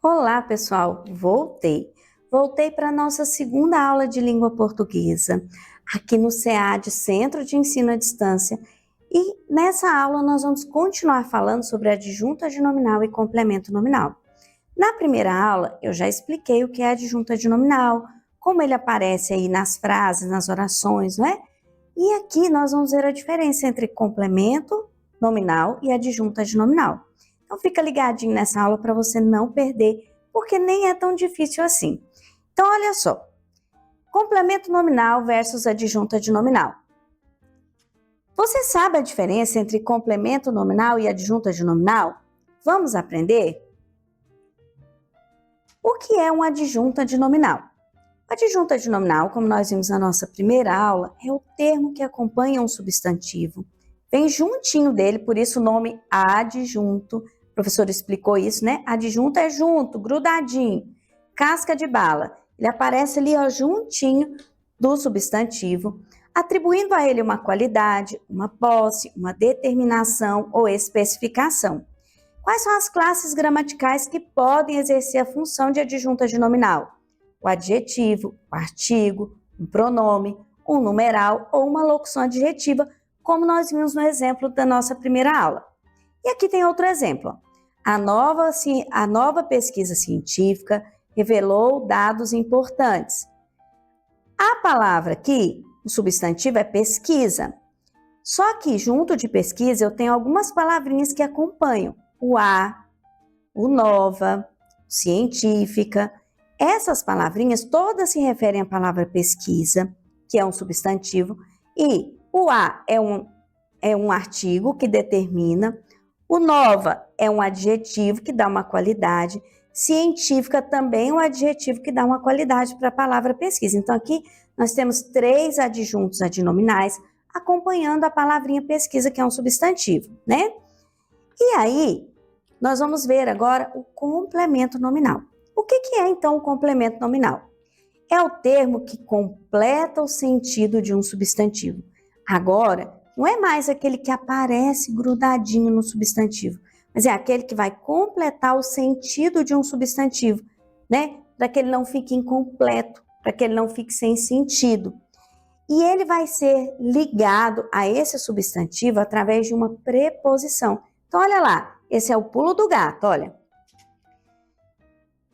Olá, pessoal! Voltei para a nossa segunda aula de língua portuguesa, aqui no SEAD, Centro de Ensino à Distância. E nessa aula nós vamos continuar falando sobre adjunto adnominal e complemento nominal. Na primeira aula, eu já expliquei o que é adjunto adnominal, como ele aparece aí nas frases, nas orações, não é? E aqui nós vamos ver a diferença entre complemento nominal e adjunto adnominal. Então fica ligadinho nessa aula para você não perder, porque nem é tão difícil assim. Então olha só, complemento nominal versus adjunto adnominal. Você sabe a diferença entre complemento nominal e adjunto adnominal? Vamos aprender? O que é um adjunto adnominal? Adjunto adnominal, como nós vimos na nossa primeira aula, é o termo que acompanha um substantivo. Vem juntinho dele, por isso o nome adjunto. O professor explicou isso, né? Adjunto é junto, grudadinho, casca de bala. Ele aparece ali, ó, juntinho do substantivo, atribuindo a ele uma qualidade, uma posse, uma determinação ou especificação. Quais são as classes gramaticais que podem exercer a função de adjunto adnominal? O adjetivo, o artigo, um pronome, um numeral ou uma locução adjetiva, como nós vimos no exemplo da nossa primeira aula. E aqui tem outro exemplo. A nova pesquisa científica revelou dados importantes. A palavra aqui, o substantivo é pesquisa. Só que junto de pesquisa eu tenho algumas palavrinhas que acompanham. O a, o nova, científica. Essas palavrinhas todas se referem à palavra pesquisa, que é um substantivo, e o a é um artigo que determina, o nova é um adjetivo que dá uma qualidade, científica também é um adjetivo que dá uma qualidade para a palavra pesquisa. Então aqui nós temos 3 adjuntos adnominais acompanhando a palavrinha pesquisa, que é um substantivo, né? E aí, nós vamos ver agora o complemento nominal. O que é então o complemento nominal? É o termo que completa o sentido de um substantivo. Agora, não é mais aquele que aparece grudadinho no substantivo, mas é aquele que vai completar o sentido de um substantivo, né? Para que ele não fique incompleto, para que ele não fique sem sentido. E ele vai ser ligado a esse substantivo através de uma preposição. Então, olha lá, esse é o pulo do gato, olha.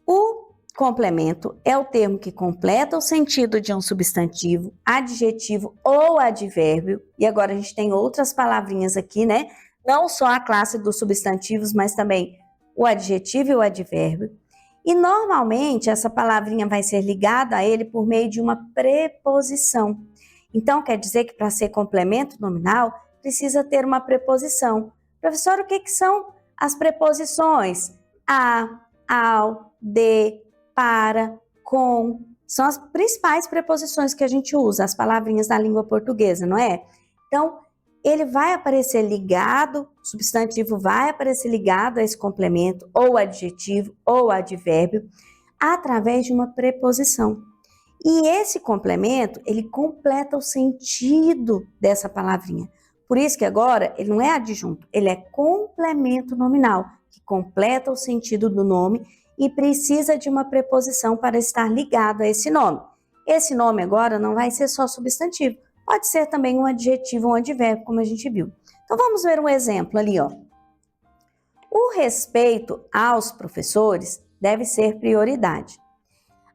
O complemento é o termo que completa o sentido de um substantivo, adjetivo ou advérbio. E agora a gente tem outras palavrinhas aqui, né? Não só a classe dos substantivos, mas também o adjetivo e o advérbio. E normalmente essa palavrinha vai ser ligada a ele por meio de uma preposição. Então, quer dizer que para ser complemento nominal, precisa ter uma preposição. Professor, o que são as preposições? A, ao, de, para, com. São as principais preposições que a gente usa, as palavrinhas da língua portuguesa, não é? Então, ele vai aparecer ligado, o substantivo vai aparecer ligado a esse complemento, ou adjetivo, ou advérbio, através de uma preposição. E esse complemento, ele completa o sentido dessa palavrinha. Por isso que agora ele não é adjunto, ele é complemento nominal, que completa o sentido do nome e precisa de uma preposição para estar ligado a esse nome. Esse nome agora não vai ser só substantivo, pode ser também um adjetivo ou um advérbio, como a gente viu. Então vamos ver um exemplo ali, ó. O respeito aos professores deve ser prioridade.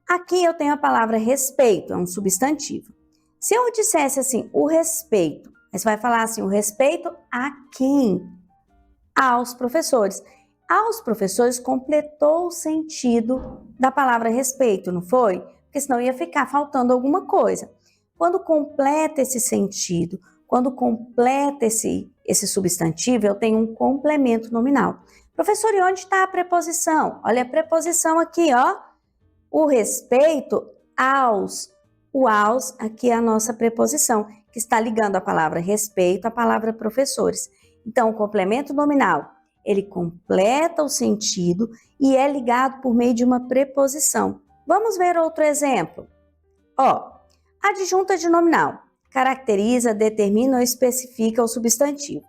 Aqui eu tenho a palavra respeito, é um substantivo. Se eu dissesse assim, o respeito, você vai falar assim, o respeito a quem? Aos professores. Aos professores completou o sentido da palavra respeito, não foi? Porque senão ia ficar faltando alguma coisa. Quando completa esse sentido, quando completa esse substantivo, eu tenho um complemento nominal. Professor, e onde está a preposição? Olha a preposição aqui, ó. O respeito aos. O aos aqui é a nossa preposição, que está ligando a palavra respeito à palavra professores. Então, o complemento nominal, ele completa o sentido e é ligado por meio de uma preposição. Vamos ver outro exemplo. Ó, adjunto adnominal caracteriza, determina ou especifica o substantivo.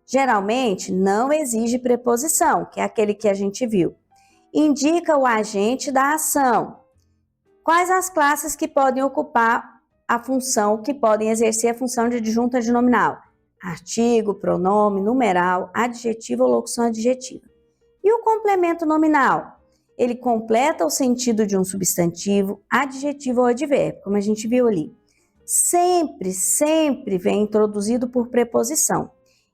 Geralmente, não exige preposição, que é aquele que a gente viu. indica o agente da ação. Quais as classes que podem ocupar a função, que podem exercer a função de adjunto adnominal? Artigo, pronome, numeral, adjetivo ou locução adjetiva. E o complemento nominal? Ele completa o sentido de um substantivo, adjetivo ou advérbio, como a gente viu ali. Sempre vem introduzido por preposição.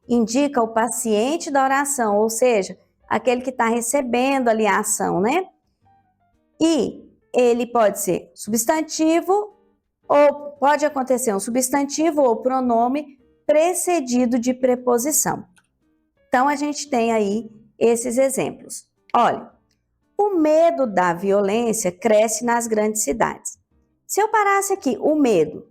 Indica o paciente da oração, ou seja, aquele que está recebendo ali a ação, né? E ele pode ser substantivo, ou pode acontecer um substantivo ou pronome precedido de preposição. Então, a gente tem aí esses exemplos. Olha, o medo da violência cresce nas grandes cidades. Se eu parasse aqui, o medo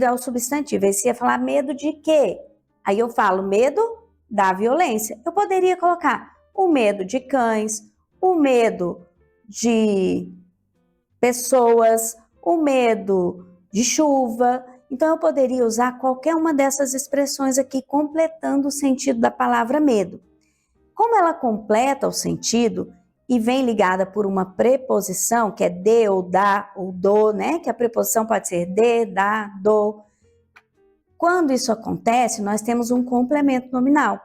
é o substantivo, aí você ia falar medo de quê? Aí eu falo medo da violência. Eu poderia colocar o medo de cães, o medo de pessoas, o medo de chuva. Então, eu poderia usar qualquer uma dessas expressões aqui, completando o sentido da palavra medo. Como ela completa o sentido e vem ligada por uma preposição, que é de ou da ou do, né? Que a preposição pode ser de, da, do. Quando isso acontece, nós temos um complemento nominal.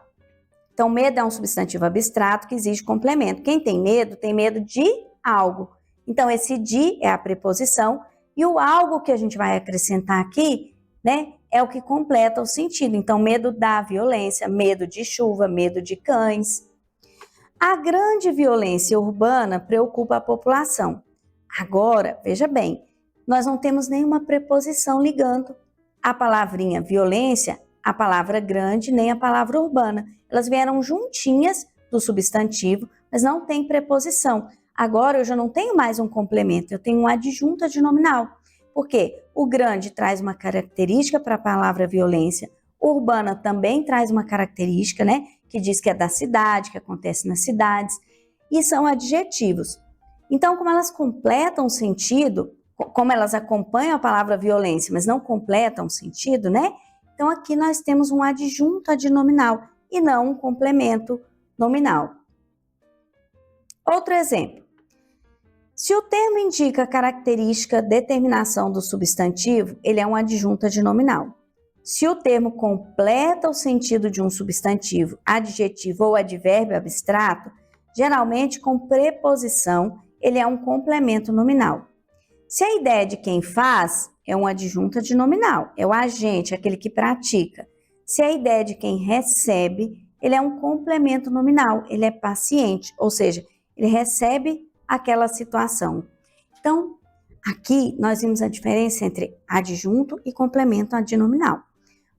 Então, medo é um substantivo abstrato que exige complemento. Quem tem medo de algo. Então, esse de é a preposição e o algo que a gente vai acrescentar aqui, né, é o que completa o sentido. Então, medo da violência, medo de chuva, medo de cães. A grande violência urbana preocupa a população. Agora, veja bem, nós não temos nenhuma preposição ligando a palavrinha violência, a palavra grande, nem a palavra urbana. Elas vieram juntinhas do substantivo, mas não tem preposição. Agora eu já não tenho mais um complemento, eu tenho um adjunto adnominal. Por quê? O grande traz uma característica para a palavra violência, urbana também traz uma característica, né? Que diz que é da cidade, que acontece nas cidades, e são adjetivos. Então, como elas completam o sentido, como elas acompanham a palavra violência, mas não completam o sentido, né? Então, aqui nós temos um adjunto adnominal e não um complemento nominal. Outro exemplo. Se o termo indica a característica determinação do substantivo, ele é um adjunto adnominal. Se o termo completa o sentido de um substantivo, adjetivo ou advérbio abstrato, geralmente com preposição, ele é um complemento nominal. Se a ideia de quem faz, é um adjunto adnominal, é o agente, aquele que pratica. Se a ideia de quem recebe, ele é um complemento nominal, ele é paciente, ou seja, ele recebe aquela situação. Então, aqui nós vimos a diferença entre adjunto e complemento adnominal.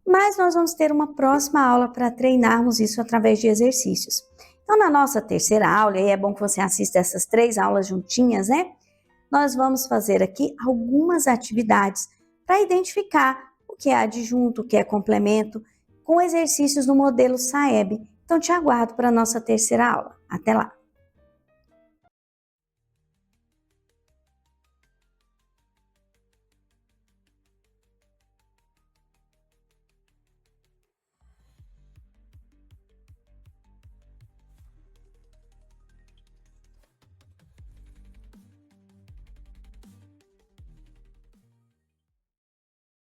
Mas nós vamos ter uma próxima aula para treinarmos isso através de exercícios. Então, na nossa terceira aula, e é bom que você assista essas 3 aulas juntinhas, né? Nós vamos fazer aqui algumas atividades para identificar o que é adjunto, o que é complemento, com exercícios no modelo SAEB. Então, te aguardo para a nossa terceira aula. Até lá!